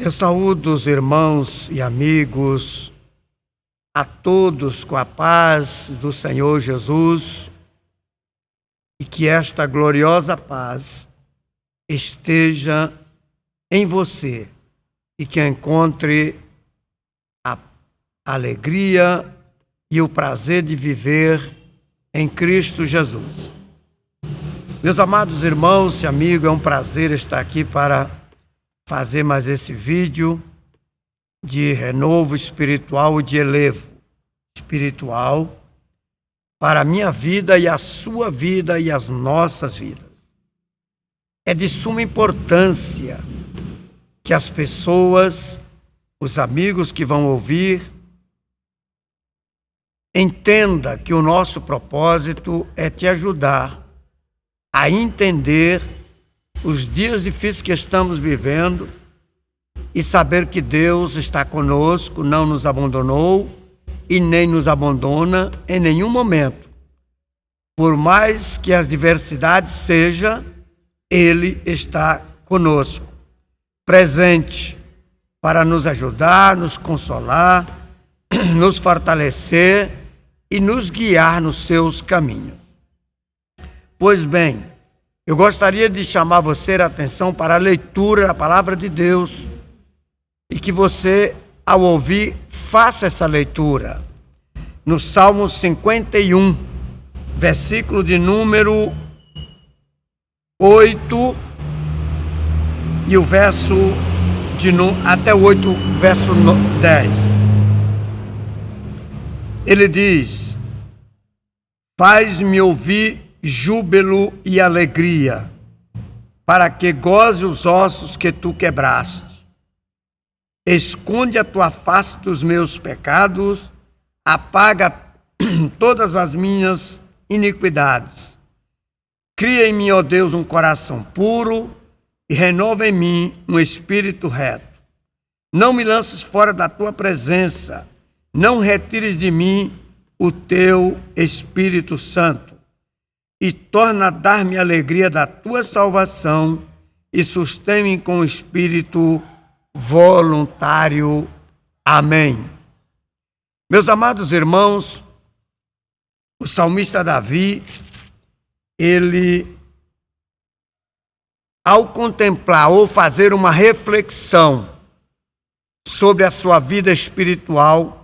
Eu saúdo os irmãos e amigos, a todos com a paz do Senhor Jesus, e que esta gloriosa paz esteja em você e que encontre a alegria e o prazer de viver em Cristo Jesus. Meus amados irmãos e amigos, é um prazer estar aqui para fazer mais esse vídeo de renovo espiritual e de elevo espiritual para a minha vida e a sua vida e as nossas vidas. É de suma importância que as pessoas, os amigos que vão ouvir, entenda que o nosso propósito é te ajudar a entender os dias difíceis que estamos vivendo e saber que Deus está conosco, não nos abandonou e nem nos abandona em nenhum momento. Por mais que as diversidades sejam, Ele está conosco, presente para nos ajudar, nos consolar, nos fortalecer e nos guiar nos seus caminhos. Pois bem, eu gostaria de chamar você a atenção para a leitura da Palavra de Deus e que você, ao ouvir, faça essa leitura. No Salmo 51, versículo de número 8 e o verso até o 8, verso 10. Ele diz: faz-me ouvir júbilo e alegria, para que goze os ossos que tu quebraste. Esconde a tua face dos meus pecados, apaga todas as minhas iniquidades. Cria em mim, ó Deus, um coração puro e renova em mim um espírito reto. Não me lances fora da tua presença, não retires de mim o teu Espírito Santo. E torna a dar-me a alegria da tua salvação e sustém-me com o espírito voluntário. Amém. Meus amados irmãos, o salmista Davi, ele, ao contemplar ou fazer uma reflexão sobre a sua vida espiritual,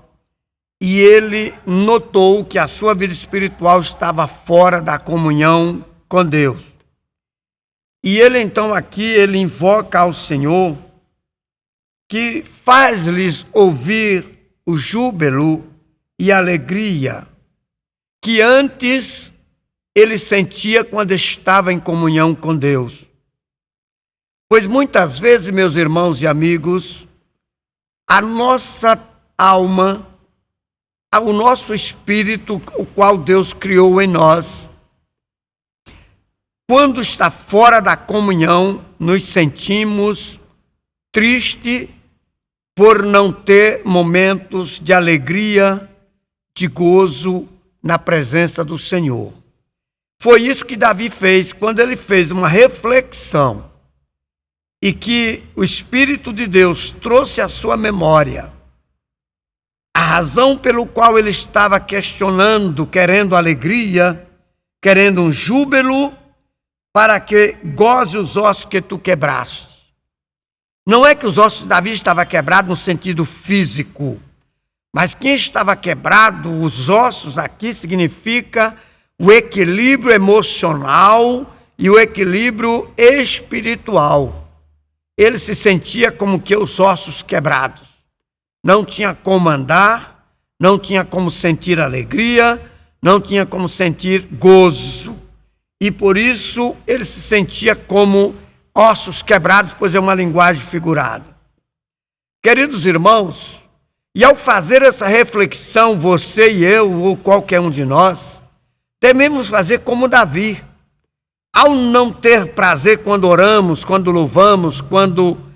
e ele notou que a sua vida espiritual estava fora da comunhão com Deus. E ele então aqui, ele invoca ao Senhor, que faz-lhes ouvir o júbilo e a alegria que antes ele sentia quando estava em comunhão com Deus. Pois muitas vezes, meus irmãos e amigos, a nossa alma, o nosso espírito, o qual Deus criou em nós, quando está fora da comunhão, nos sentimos tristes por não ter momentos de alegria, de gozo na presença do Senhor. Foi isso que Davi fez quando ele fez uma reflexão e que o Espírito de Deus trouxe à sua memória a razão pelo qual ele estava questionando, querendo alegria, querendo um júbilo, para que goze os ossos que tu quebraste. Não é que os ossos de Davi estavam quebrados no sentido físico, mas quem estava quebrado, os ossos aqui significa o equilíbrio emocional e o equilíbrio espiritual. Ele se sentia como que os ossos quebrados. Não tinha como andar, não tinha como sentir alegria, não tinha como sentir gozo. E por isso ele se sentia como ossos quebrados, pois é uma linguagem figurada. Queridos irmãos, e ao fazer essa reflexão, você e eu, ou qualquer um de nós, tememos fazer como Davi. Ao não ter prazer quando oramos, quando louvamos, quando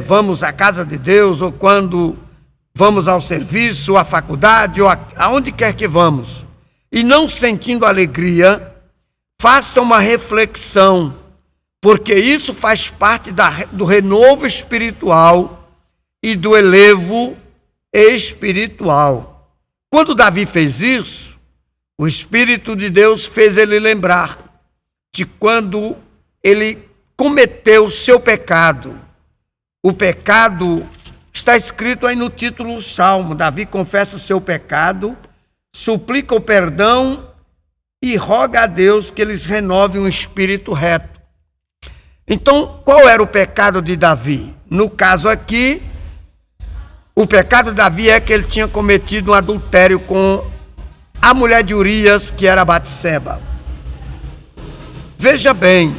vamos à casa de Deus, ou quando vamos ao serviço, ou à faculdade, ou aonde quer que vamos, e não sentindo alegria, faça uma reflexão, porque isso faz parte do renovo espiritual e do elevo espiritual. Quando Davi fez isso, o Espírito de Deus fez ele lembrar de quando ele cometeu o seu pecado. O pecado está escrito aí no título do Salmo. Davi confessa o seu pecado, suplica o perdão e roga a Deus que eles renovem um espírito reto. Então, qual era o pecado de Davi? No caso aqui, o pecado de Davi é que ele tinha cometido um adultério com a mulher de Urias, que era Batseba. Veja bem,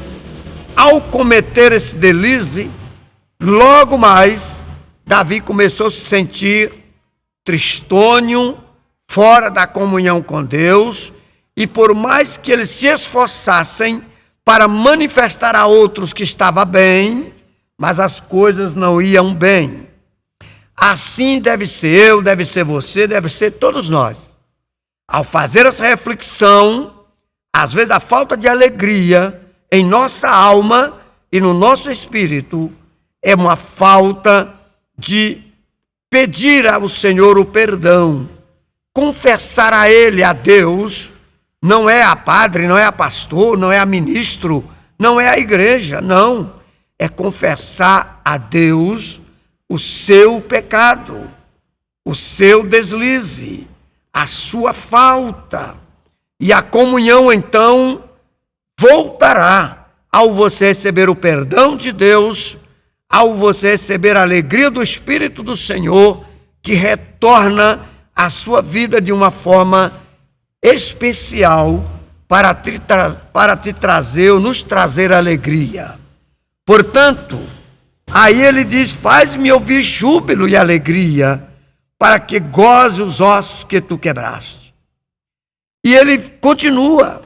ao cometer esse deslize, logo mais, Davi começou a se sentir tristonho, fora da comunhão com Deus, e por mais que eles se esforçassem para manifestar a outros que estava bem, mas as coisas não iam bem. Assim deve ser eu, deve ser você, deve ser todos nós. Ao fazer essa reflexão, às vezes a falta de alegria em nossa alma e no nosso espírito é uma falta de pedir ao Senhor o perdão, confessar a Ele, a Deus. Não é a padre, não é a pastor, não é a ministro, não é a igreja, não. É confessar a Deus o seu pecado, o seu deslize, a sua falta. E a comunhão, então, voltará ao você receber o perdão de Deus, ao você receber a alegria do Espírito do Senhor, que retorna à sua vida de uma forma especial para te trazer ou nos trazer alegria. Portanto, aí ele diz: faz-me ouvir júbilo e alegria, para que goze os ossos que tu quebraste. E ele continua: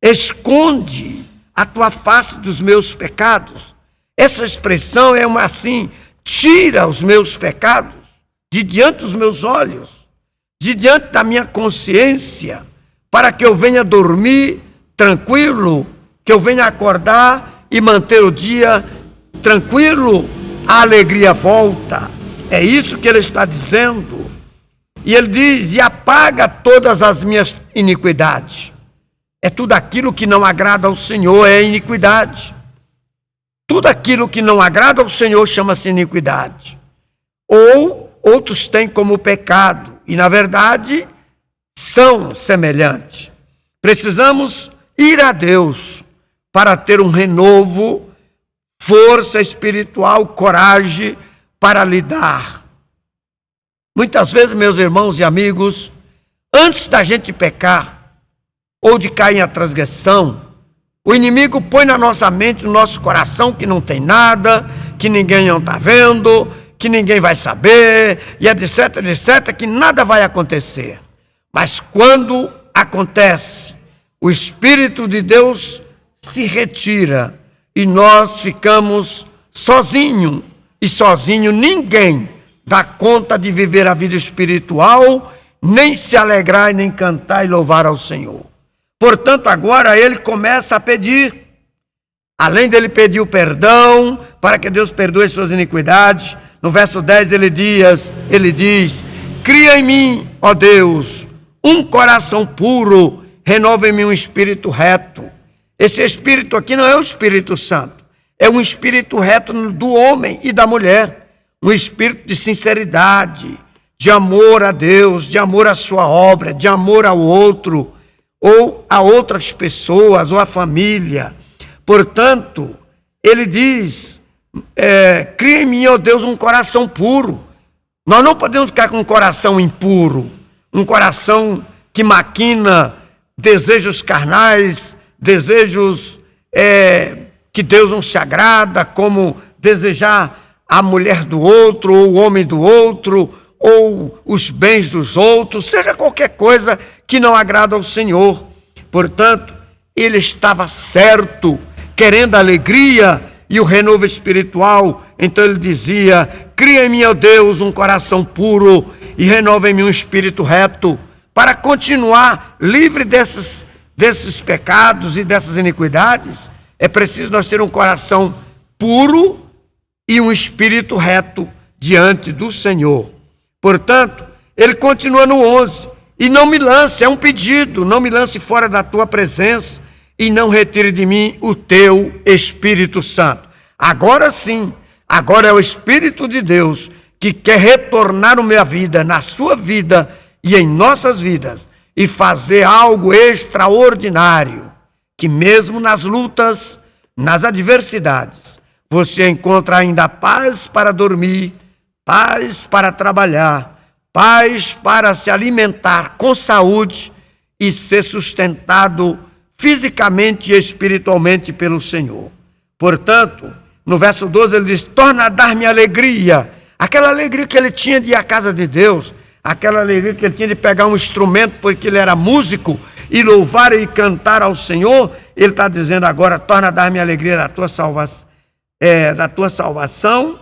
esconde a tua face dos meus pecados. Essa expressão é uma assim: tira os meus pecados de diante dos meus olhos, de diante da minha consciência, para que eu venha dormir tranquilo, que eu venha acordar e manter o dia tranquilo, a alegria volta. É isso que ele está dizendo. E ele diz: e apaga todas as minhas iniquidades. É tudo aquilo que não agrada ao Senhor, é iniquidade. Tudo aquilo que não agrada ao Senhor chama-se iniquidade. Ou outros têm como pecado, e na verdade são semelhantes. Precisamos ir a Deus para ter um renovo, força espiritual, coragem para lidar. Muitas vezes, meus irmãos e amigos, antes da gente pecar ou de cair em transgressão, o inimigo põe na nossa mente, no nosso coração, que não tem nada, que ninguém não está vendo, que ninguém vai saber, e etc, etc, que nada vai acontecer. Mas quando acontece, o Espírito de Deus se retira e nós ficamos sozinhos, e sozinho ninguém dá conta de viver a vida espiritual, nem se alegrar, nem cantar e louvar ao Senhor. Portanto, agora ele começa a pedir, além dele pedir o perdão, para que Deus perdoe suas iniquidades. No verso 10 ele diz: cria em mim, ó Deus, um coração puro, renova em mim um espírito reto. Esse espírito aqui não é o Espírito Santo, é um espírito reto do homem e da mulher, um espírito de sinceridade, de amor a Deus, de amor à sua obra, de amor ao outro, ou a outras pessoas, ou a família. Portanto, ele diz: cria em mim, ó Deus, um coração puro. Nós não podemos ficar com um coração impuro, um coração que maquina desejos carnais, desejos que Deus não se agrada, como desejar a mulher do outro, ou o homem do outro, ou os bens dos outros, seja qualquer coisa que não agrada ao Senhor. Portanto, ele estava certo, querendo alegria e o renovo espiritual. Então ele dizia: cria em mim, ó Deus, um coração puro e renova em mim um espírito reto, para continuar livre desses pecados e dessas iniquidades. É preciso nós ter um coração puro e um espírito reto diante do Senhor. Portanto, ele continua no 11, e não me lance, é um pedido, não me lance fora da tua presença, e não retire de mim o teu Espírito Santo. Agora sim, agora é o Espírito de Deus que quer retornar na minha vida, na sua vida e em nossas vidas, e fazer algo extraordinário, que mesmo nas lutas, nas adversidades, você encontra ainda paz para dormir, paz para trabalhar, paz para se alimentar com saúde e ser sustentado fisicamente e espiritualmente pelo Senhor. Portanto, no verso 12 ele diz: torna a dar-me alegria, aquela alegria que ele tinha de ir à casa de Deus, aquela alegria que ele tinha de pegar um instrumento, porque ele era músico, e louvar e cantar ao Senhor. Ele está dizendo agora: torna a dar-me alegria da tua salvação,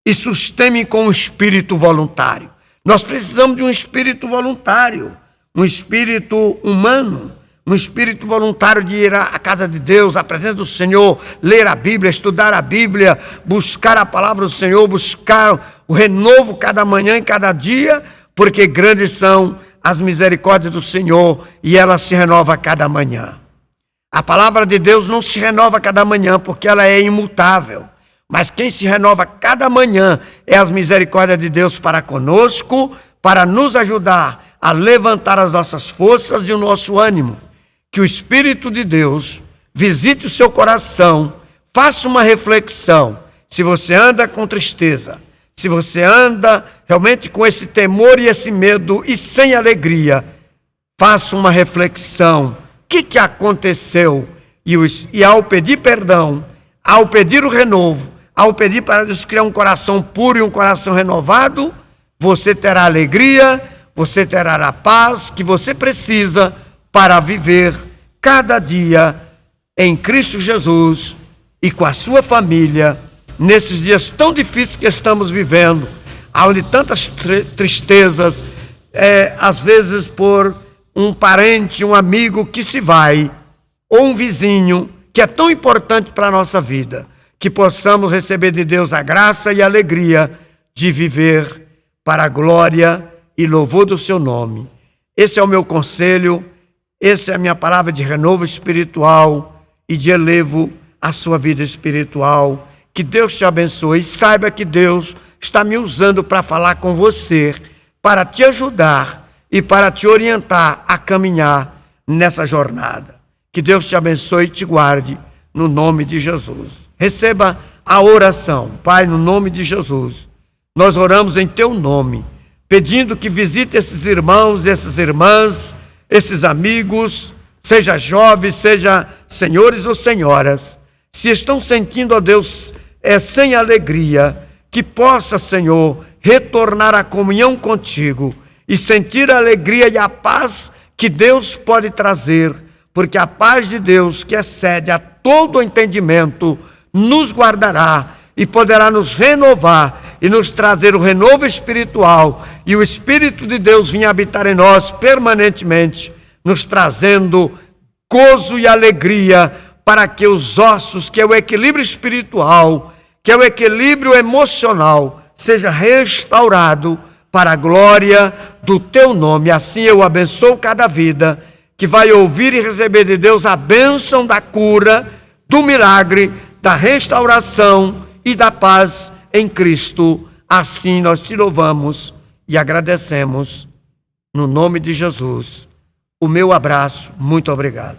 e sustém-me com um espírito voluntário. Nós precisamos de um espírito voluntário, um espírito humano, um espírito voluntário de ir à casa de Deus, à presença do Senhor, ler a Bíblia, estudar a Bíblia, buscar a palavra do Senhor, buscar o renovo cada manhã e cada dia, porque grandes são as misericórdias do Senhor e ela se renova a cada manhã. A palavra de Deus não se renova a cada manhã, porque ela é imutável. Mas quem se renova cada manhã é as misericórdias de Deus para conosco, para nos ajudar a levantar as nossas forças e o nosso ânimo. Que o Espírito de Deus visite o seu coração, faça uma reflexão. Se você anda com tristeza, se você anda realmente com esse temor e esse medo e sem alegria, faça uma reflexão. O que aconteceu? E ao pedir perdão, ao pedir o renovo, ao pedir para Deus criar um coração puro e um coração renovado, você terá alegria, você terá a paz que você precisa para viver cada dia em Cristo Jesus e com a sua família, nesses dias tão difíceis que estamos vivendo, onde tantas tristezas, às vezes por um parente, um amigo que se vai, ou um vizinho que é tão importante para a nossa vida, que possamos receber de Deus a graça e a alegria de viver para a glória e louvor do seu nome. Esse é o meu conselho, essa é a minha palavra de renovo espiritual e de elevo à sua vida espiritual. Que Deus te abençoe e saiba que Deus está me usando para falar com você, para te ajudar e para te orientar a caminhar nessa jornada. Que Deus te abençoe e te guarde no nome de Jesus. Receba a oração. Pai, no nome de Jesus, nós oramos em teu nome, pedindo que visite esses irmãos, essas irmãs, esses amigos, seja jovens, seja senhores ou senhoras, se estão sentindo, ó Deus, sem alegria, que possa, Senhor, retornar à comunhão contigo e sentir a alegria e a paz que Deus pode trazer, porque a paz de Deus, que excede a todo entendimento, nos guardará e poderá nos renovar e nos trazer o renovo espiritual, e o Espírito de Deus vir habitar em nós permanentemente, nos trazendo gozo e alegria para que os ossos, que é o equilíbrio espiritual, que é o equilíbrio emocional, seja restaurado para a glória do teu nome. Assim eu abençoo cada vida que vai ouvir e receber de Deus a bênção da cura, do milagre, da restauração e da paz em Cristo. Assim nós te louvamos e agradecemos no nome de Jesus. O meu abraço, muito obrigado.